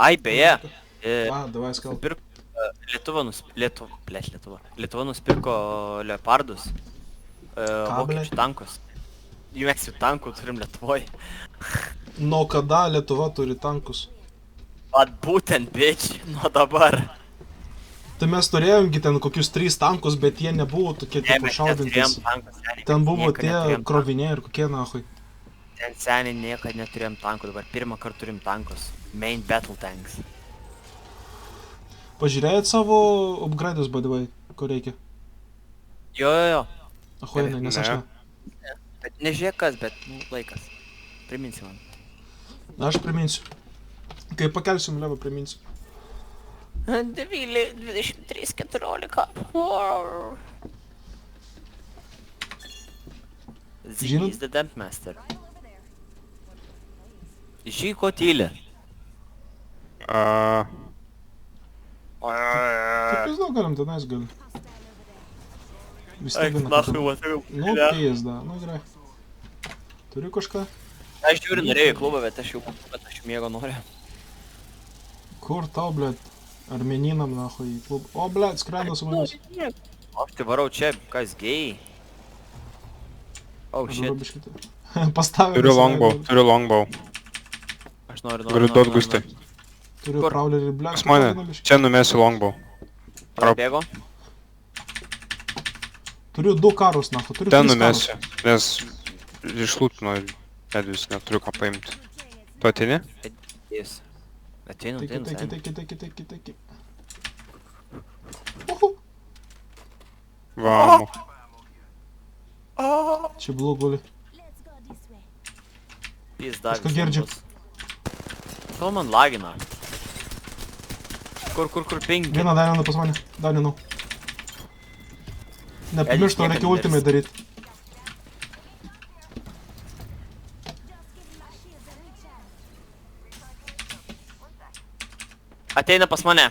Ai, beje, Davai skalb. Lietuva nusipirko leopardus, Ką, vokiečių tankus. Jų mes jų tankų turim Lietuvoj. Nuo kada Lietuva turi tankus? Vat būtent, bitch, nuo dabar. Tai mes turėjomgi ten kokius 3 tankus, bet jie nebuvo tokie tipo Mes neturėjom šaudantis. tankų, seniai. Ten buvo Niekad tie neturėjom kroviniai ir kokie nahui. Ten seniai niekad neturėjom tankų, dabar pirmą kartą turim tankus. Main battle tanks. Pažiūrėjot savo upgrade'us, by the way, ko reikia? Jo. Ahuojinai, nes aš ne. Bet nežiūrėk kas, bet laikas. Priminsi man. Na, aš priminsiu. Kai pakelsim levą, priminsiu. 23, 14. Žinot? Ziggy's the Dampmaster. Žy ko tyli? Taip vis daug galim, tenais gali. Vis tiek Eik, gana nahui, kažką. matau. Nu, pizda, nu gerai. Turiu kažką? Aš žiūriu, norėjau į klubą, bet aš miego noriu. Kur tau, blėt? Armeninam, nahui, į klubą. O, blėt, skrenda su mumis. Aš tai varau čia, kas gėjai? Oh shit. Pastavė. Turiu longbow. Aš noriu. Galiu duot gustai. Turiu Kur? praulerį, blėt. Pas mane, čia numesiu longbow. Prabėgo? Turiu 2 karus, nahui, turiu 3 Ten karus. numesiu, nes išlūtino medvis neturiu ką paimti. Tu ateini? Jis. Ateinu, Taigi. Vamo. Čia blogulį. Pizda. Kažką girdžiu. Kol man lagina. Kur 5? Vieną dar vieną pas mane, dar vieną. Nepamiršt, to reikia ultimate daryt. Ateina pas mane.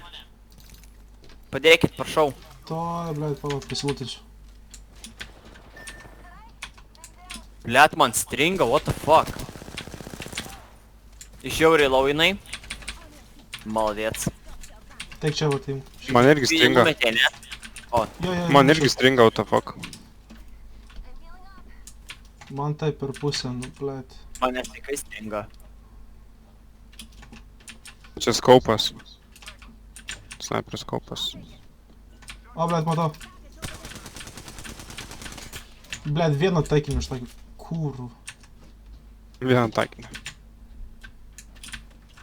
Padėkit, prašau. To, blėt, palauk, pasilūtinsiu. Blet, man stringa, what the fuck? Žiauriai lauinai. Maladėts. Teik čia, va, tai. Man irgi stringa. Numetė, ne? Jo, Man irgi stringa, what the fuck. Man tai per pusę, nu, blėt. Manęs tikrai stringa. Čia skaupas. Sniper skaupas. O, blėt, matau. Blėt, vieną taikinį iš tokį. Kūrų. Vieną taikinį.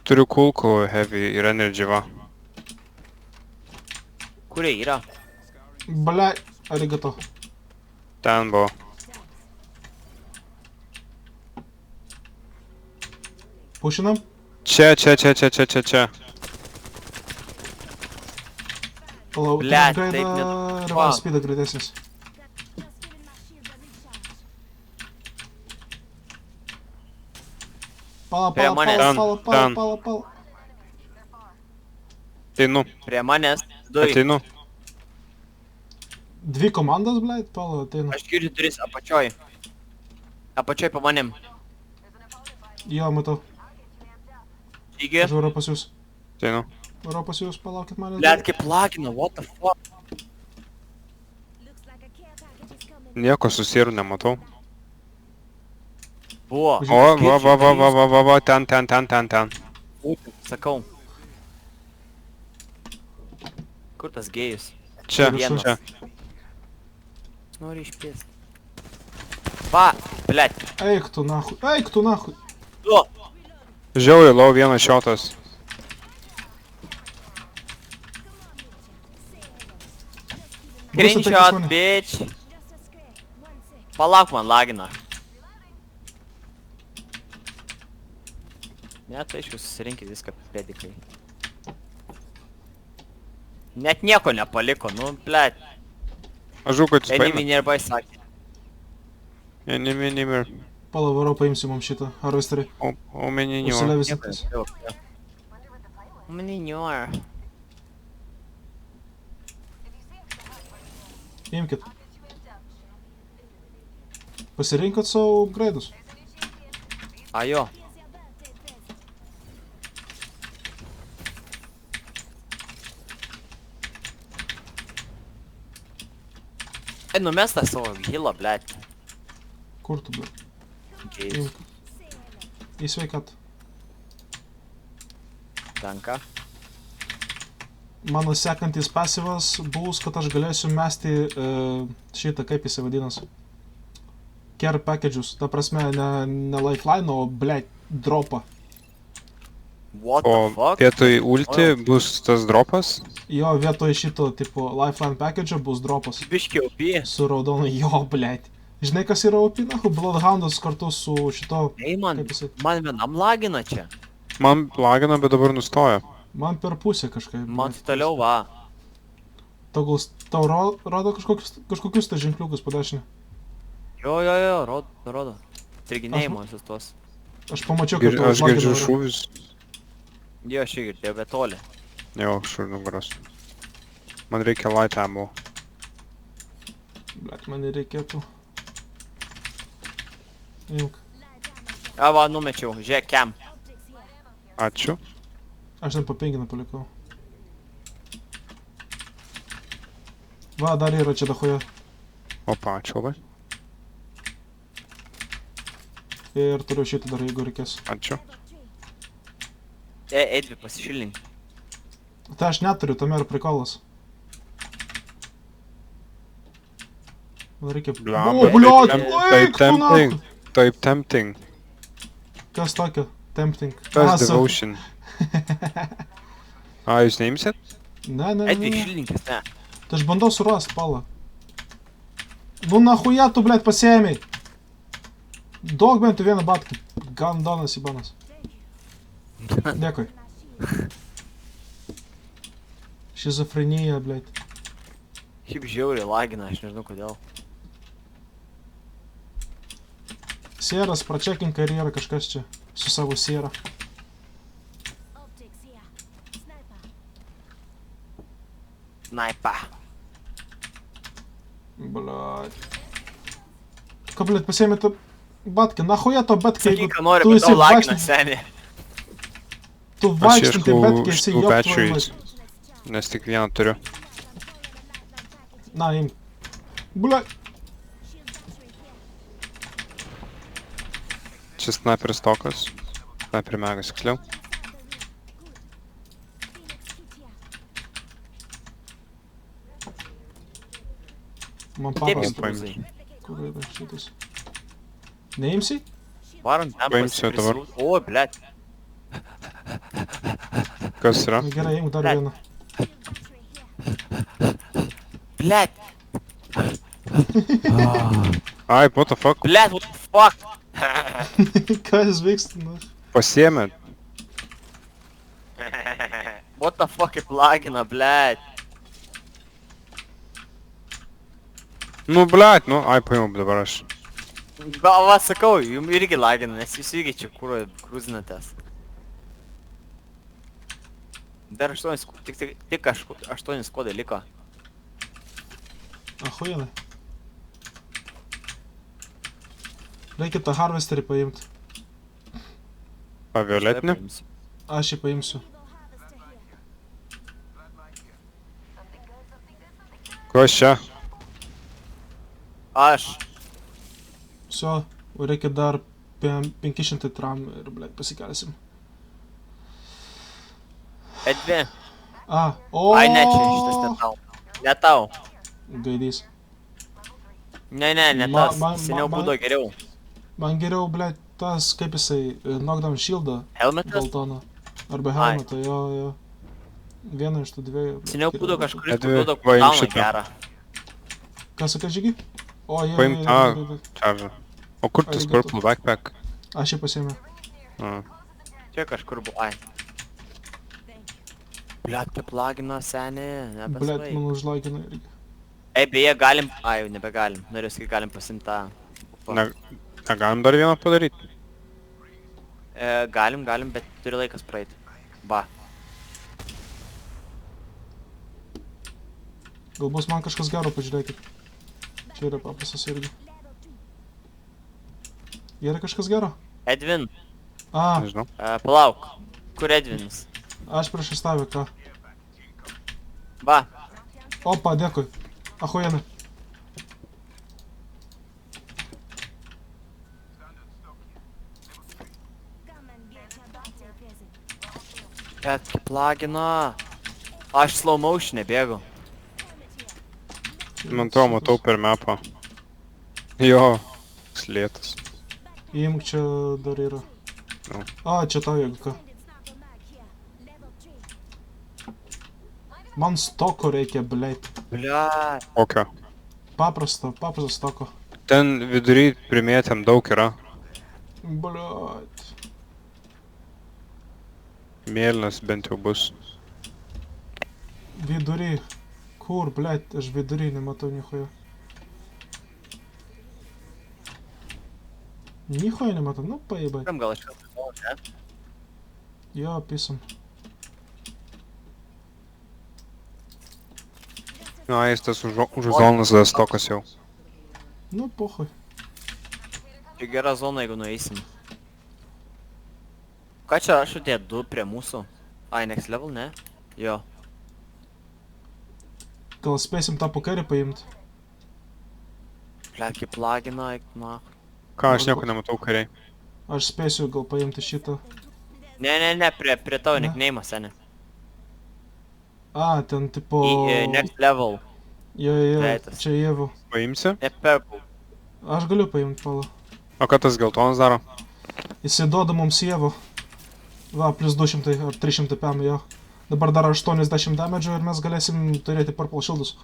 Turiu kulkų, heavy ir energy, va. Kur jie yra? Blėt, arigato. Ten buvo. Pušinam? Čia. Palauk, Blet, tai taip net- revive speedą greitesnis. Prie manęs. Pala. Ateinu. Prie manęs. Du. Ateinu. 2 komandas, blėt, pala, ateina. Aš girdžiu 3 apačioj. Apačioj po manim. Jo, matau. Žygi. Aš varau pas jūs. Ateinu. Varau pas jūs, palaukit manęs. Blet, kaip lagina, what the fuck? Nieko susirų nematau. Buvo. O, va, ten. Būtent, sakau. Kur tas gėjus? Čia. Nori išpėst. Va, blet. Eik tu nahui. Du. Žiauriai lau vienas šiotas. Screenshot, bitch. Palauk, man lagina. Ne, tai iš jūs susirinkit viską pedikai. Net nieko nepaliko, nu, blet. Aš žinau, kad jis Enemy paėmė. nearby sakė. Enemy. Pala, varau, paimsiu mums šitą harvesterį. O meninio. Užsilevisit. Manior. Imkit. Pasirinkot savo upgrade'us. A jo. Ai, numest tą savo gilą, blėt. Kur tu, blet? Geis. Imk. Į sveikatą. Tenka. Mano sekantis pasyvas bus, kad aš galėsiu mesti šitą, kaip jis vadinas. Care packages. Ta prasme, ne lifeline, o, blet, dropą. What the O fuck? vietoj ulti bus tas dropas. Jo, vietoj šito, tipo, lifeline package bus dropas. Biški OP. Su raudonu, jo, blet. Žinai, kas yra OP, nahu? Bloodhoundas kartu su šito... Ei, man Kaip jisai? vienam lagina čia. Man lagina, bet dabar nustojo. Man per pusę kažkaip. Man blet. tai toliau va. Tau rodo kažkokius tai ženkliukus padešinę. Jo, rodo. Triginėjimo visus tuos. Aš pamačiau, kad Aš girdžiu šūvius. Jo, aš irgi girdėjau, bet toli. Jo, šur nugaros. Man reikia light ammo. Blet, man nereikėtų. Imk. A, va, numečiau. Žiūrėk, kem. Ačiū. Aš ten papinginą palikau. Va, dar yra čia dahoje. Opa, ačiū labai. Ir turiu šitą dar, jeigu reikės. Ačiū. Edvi, pasišilink. Tai aš neturiu, tame yra prikolas. Man reikia... Blemba, O, bliot, taip laik, tu tempting. nahu! Taip tempting. Kas tokio? Tempting. Tas Asa. devotion. A, jūs neimsit? Ne. Edvi, šilinkis, ne. Tai aš bandau surast, pala. Nu nahuja tu, blet, pasiėmei. Duok bent tu vieną batkį. Gandonas įbanas. Dėkui. Šizofrenija, blet. Šiaip žiauriai lagina, aš nežinau kodėl. Sieras, pračekink, ar yra kažkas čia su savo siera. Snaipa. Blet. Ką, blet, pasiėmė tu batkį? Nahuja to batkį, Sakyk, ką nori, bet tau lagina, senė. Tu Aš vaikštinti ieškau batkį, esi šitų jok batteries. tvailas. Nes tik vieną turiu. Na, imk. Blet. Čia sniperis tokas. Sniper megas, tiksliau. Man Taip paprasta. impulsai. Kur yra šitas? Neimsi? Varom ten Paimsiu dabar. O, blėt. Kas yra? Na, gerai, imk dar Blet. vieną. Blėt. Ai, what the fuck? Blėt, what the fuck? Kas vyksta? Nu, Pasiėmė. What the fuck, kaip lagina, blėt. Nu, blet, nu, ai, paimau dabar aš. Va, sakau, jums irgi lagina, nes jūs irgi čia krūzinatės. Dar 8, tik 8 kodai liko. Ahujenai. Reikia tą harvesterį paimti. A, violetinė? Aš jį paimsiu. Kas čia? Aš. Visio, reikia dar 500 tram ir, blet, pasikelsim. Edvi. O. Ai, ne, čia šitas ne tau. Ne tau. Gaidys. Ne Ma- tas. man- Seniau man- būdavo geriau. Man geriau, blet, tas, kaip jisai, knockdown shieldą Helmetas? geltoną. Arba helmetą, jo. Vieną iš tų dviejų. blet, Seniau geriau. būdavo kažkuris, Edvi, kur duoda paimk cooldowną šitą. gerą. Ką sakai, žygi? O, jie. Paimk tą charger. O kur tas Arigato. purple backpack? Aš jį pasiėmiau. A. Čia kažkur buvo, ai. Blet, kaip lagina, senė, Blet, nebesvai. man užlagino irgi. Ei, beje, galim, ai, jau nebegalim. Norėjau sakyti, galim pasimti tą. Negalim dar vieną padaryti? Galim, bet turi laikas praeiti. Va. Gal bus man kažkas gero, pažiūrėkit. Čia yra paprastas irgi. Yra kažkas gero? Edvin, Nežinau. palauk. Kur Edvinas? Aš prieš įstavę ką. Va. Opa, dėkui. Ahujenai. Bet kaip lagina. Aš slow motion bėgu. Man to matau per mapą. Jo, slėtas. Imk čia dar yra. Nu. A, čia tau jeigu ką. Man stoko reikia, bleit. Blia. Kokio? Paprasto stoko. Ten vidury primėtėm daug yra. Bleit. Mėlynas bent jau bus. Vidury. Kur, bleit, aš vidury nematau nichuja. Nichuja nematau, nu paėbai. Kam gal aš kalbėjau, ne? Jo, pisam. Nu, jis tas už zonas dar stokas jau. Nu, pohui. Čia gera zona, jeigu nueisim. Ką čia rašo tie du prie mūsų? Ai, next level, ne? Jo. Gal spėsim tą pokerį paimt? Blia, kaip lagina, eik na. Ką, aš nieko nematau kariai. Aš spėsiu gal paimti šitą. Ne, prie tavo Ne. nickname'o, seni. A, ten tipo... Į next level. Jo, Greitas. čia Evo. Paimsi? Ne purple. Aš galiu paimti palą. O ką tas geltonas daro? Jisai duoda mums Evo. Va, plus 200 ar 300 PM, jo. Dabar dar 80 damage ir mes galėsim turėti purple shieldus.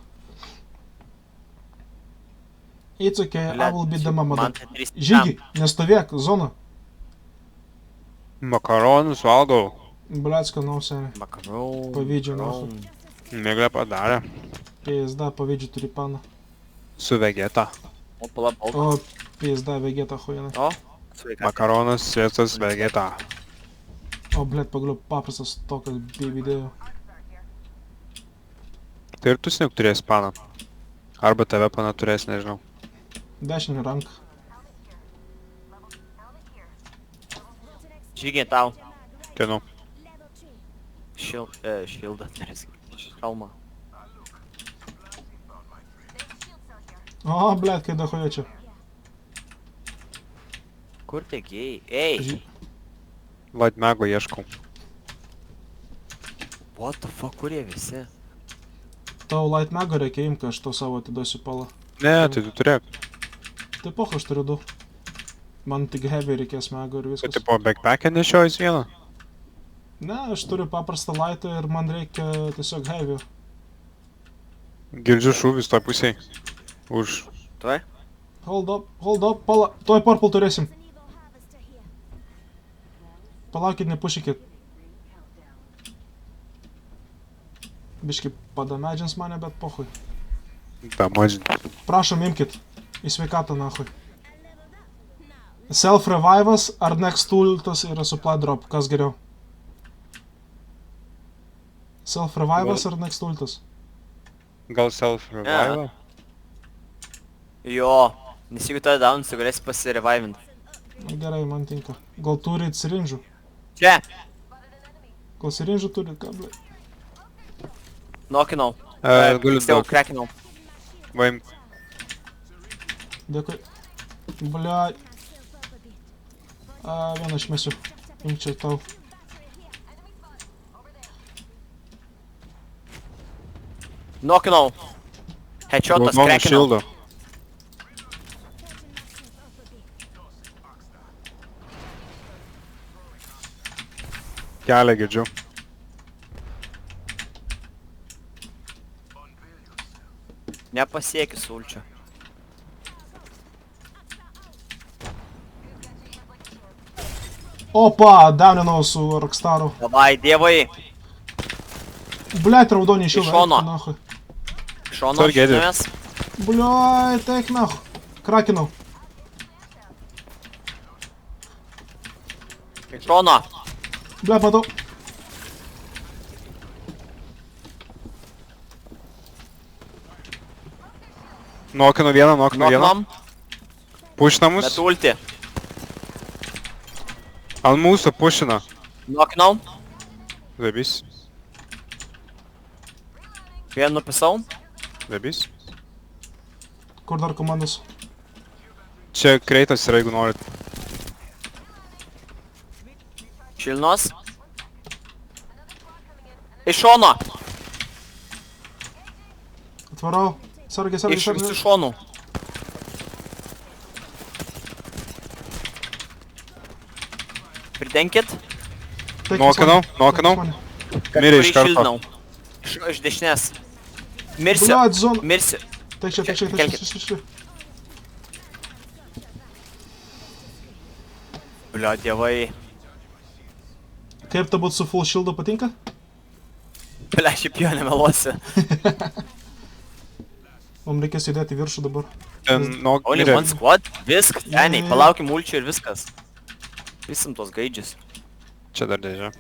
It's okay, I will beat them up, Man mother. tai 3 Žygi, nestovėk, zona. Makaronus valgau. Blet, skanau, seniai. Makaron. Pavydžiu, makaron. Miglė padarė. Pizda, pavydžiu turi paną. Su vegeta. O, pala, balta. O, pizda, vegeta huienai. O, sveika. Makaronas, sviestas, vegeta. O, blet, pagaliau paprastas tokas video. Tai ir tu sniuk turėsi paną. Arba tave pana turės, nežinau. Dešinį ranką. Žygiai tau. Kienu. Šildą, šalmą. O, blet, kai dahuja čia. Kur tie gėjai? Ei! Lightmago ieškau. What the fuck, kur jie visi? Tau Lightmago reikia imti, aš tau savo atiduosiu palą. Ne, tai tu turėk. Tai poch, aš turiu du. Man tik heavy reikės mago ir Tu viskas. tipo backpack'e nešiojus vieną? Ne, aš turiu paprastą lightą ir man reikia tiesiog heavy. Girdžiu šūvis toj pusėj. Už. Tuoj? Hold up, pala. Tuoj purple turėsim. Palaukit, nepušykit. Biški padamedžins mane, bet pochui. Da, mažin. Prašom, imkit. Į sveikatą, nahui. Self-revivas ar next ultas yra supply drop? Kas geriau? Self-revivas ar next ultas? Gal self-revival? Jo. Nes jeigu tada down, tu galėsi pasirevivint. Na, gerai, man tinka. Gal turit sirinžų? Čia! Gal sirinžų turit, ką, ble? Nokinau. Galiu Tiksliau, daug. krekinau. Vaim. Dėkui. Blia. Vieną išmesiu. Imk čia tau. Nokinau. Headshotas, Raudono krekinau. šildo. Kelią girdžiu. Nepasiekiu sulčio. Opa, downinau su Rockstaru. Davai, dievai. Bliat, raudonį šildą. Iš šono. eik nachui. Šono Sorry, Eddie. šinamės. Bliat, eik nahu. Krakinau. Šono. Bliat, matau. Nokinu vieną, nokinu vieną. Nokinam. Pušina mus. Bet ulti. Ant mūsų pušina. Nokinau. Zabys. Vieną nupisau. Zabys. Kur dar komandos? Čia kreitas yra, jeigu norit. Šilnos. Iš šono. Atvarau. Sargiai, sargiai, Iš visų sargiai. šonų. Pridenkit. Taik Nokinau, pas mane. nokinau. Taik pas mane. Mirė iš karto. Šildinau. Iš dešinės. Mirsi. Блядь, зона. Mirsi. Taik čia, taik čia, taik Kelkit. čia. Blia, dievai. Kaip ta būt su full shieldu patinka? Blia, šiaip jo nemeluosi. Mums reikės judėti į viršų dabar. Ten Only mirė. one squad? Viskas, seniai. Ne. Palaukim ulčių ir viskas. Visim tos gaidžius. Čia dar dėžė.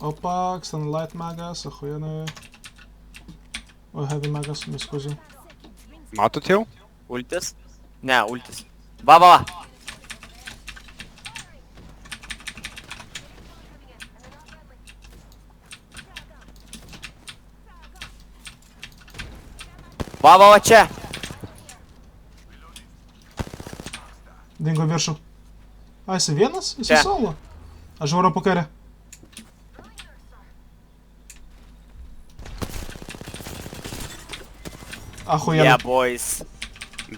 Opa, extended light magas, охуенные. O, heavy magas, miskuzi. Matot jau? Ultis? Ne, ultis. Va, va, va. Va, va, va, čia. Dingo viršų. A, esi vienas? Esi Čia. solo? Aš varu po karę. Ahujena. Yeah, boys.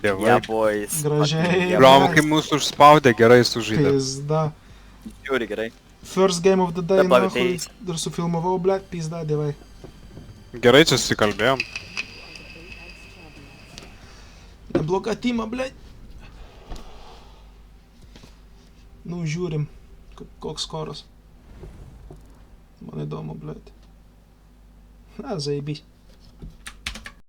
Dievai. Yeah, boys. Gražiai. Yeah, Bliom, Yes. kai mūsų užspaudė, gerai sužaidė. Pizda. Žiūri gerai. First game of the day, Dabar nahui. ateis. Dar sufilmavau, blėt, pizda, dievai. Gerai čia susikalbėjom. Nebloga tima, blėt. Nu, žiūrim. Koks skoras. Man įdomu, blėt. Na, zaibys.